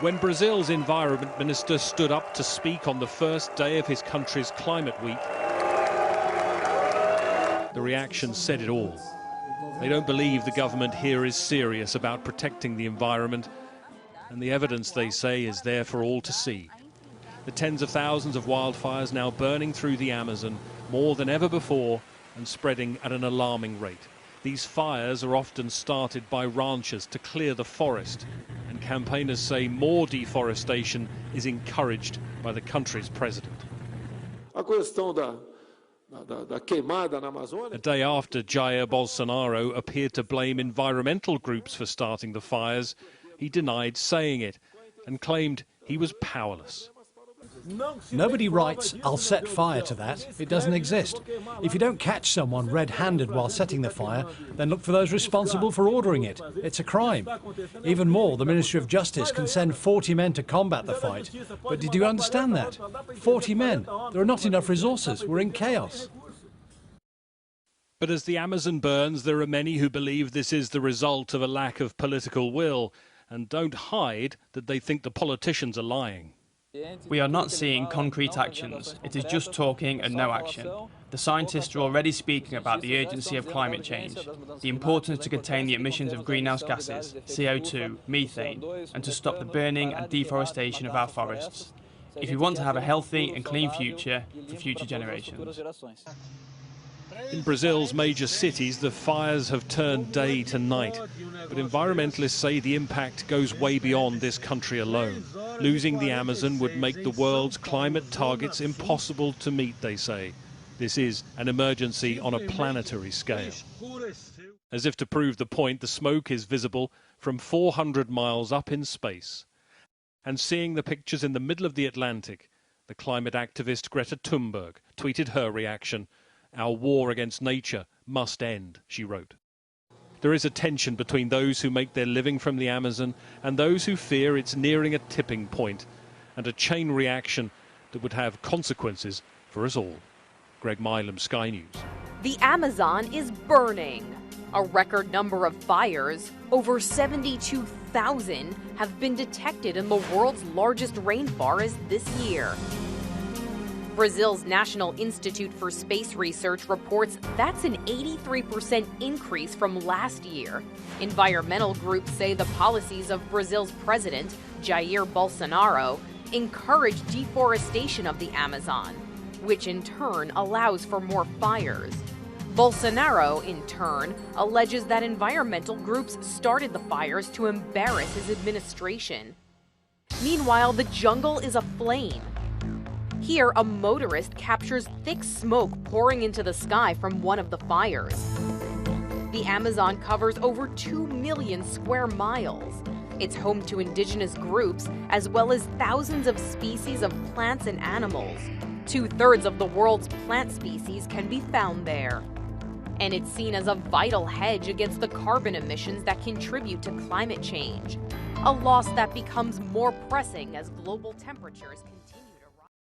When Brazil's environment minister stood up to speak on the first day of his country's climate week, the reaction said it all. They don't believe the government here is serious about protecting the environment, and the evidence, they say, is there for all to see. The tens of thousands of wildfires now burning through the Amazon more than ever before and spreading at an alarming rate. These fires are often started by ranchers to clear the forest, and campaigners say more deforestation is encouraged by the country's president. A day after Jair Bolsonaro appeared to blame environmental groups for starting the fires, he denied saying it and claimed he was powerless. Nobody writes, "I'll set fire to that." It doesn't exist. If you don't catch someone red-handed while setting the fire, then look for those responsible for ordering it. It's a crime. Even more, the Ministry of Justice can send 40 men to combat the fight. But did you understand that? 40 men. There are not enough resources. We're in chaos. But as the Amazon burns, there are many who believe this is the result of a lack of political will and don't hide that they think the politicians are lying. We are not seeing concrete actions. It is just talking and no action. The scientists are already speaking about the urgency of climate change, the importance to contain the emissions of greenhouse gases, CO2, methane, and to stop the burning and deforestation of our forests, if we want to have a healthy and clean future for future generations. In Brazil's major cities, the fires have turned day to night. But environmentalists say the impact goes way beyond this country alone. Losing the Amazon would make the world's climate targets impossible to meet, they say. This is an emergency on a planetary scale. As if to prove the point, the smoke is visible from 400 miles up in space. And seeing the pictures in the middle of the Atlantic, the climate activist Greta Thunberg tweeted her reaction. "Our war against nature must end," she wrote. There is a tension between those who make their living from the Amazon and those who fear it's nearing a tipping point and a chain reaction that would have consequences for us all. Greg Milam, Sky News. The Amazon is burning. A record number of fires, over 72,000, have been detected in the world's largest rainforest this year. Brazil's National Institute for Space Research reports that's an 83% increase from last year. Environmental groups say the policies of Brazil's president, Jair Bolsonaro, encourage deforestation of the Amazon, which in turn allows for more fires. Bolsonaro, in turn, alleges that environmental groups started the fires to embarrass his administration. Meanwhile, the jungle is aflame. Here, a motorist captures thick smoke pouring into the sky from one of the fires. The Amazon covers over 2 million square miles. It's home to indigenous groups, as well as thousands of species of plants and animals. 2/3 of the world's plant species can be found there. And it's seen as a vital hedge against the carbon emissions that contribute to climate change, a loss that becomes more pressing as global temperatures continue.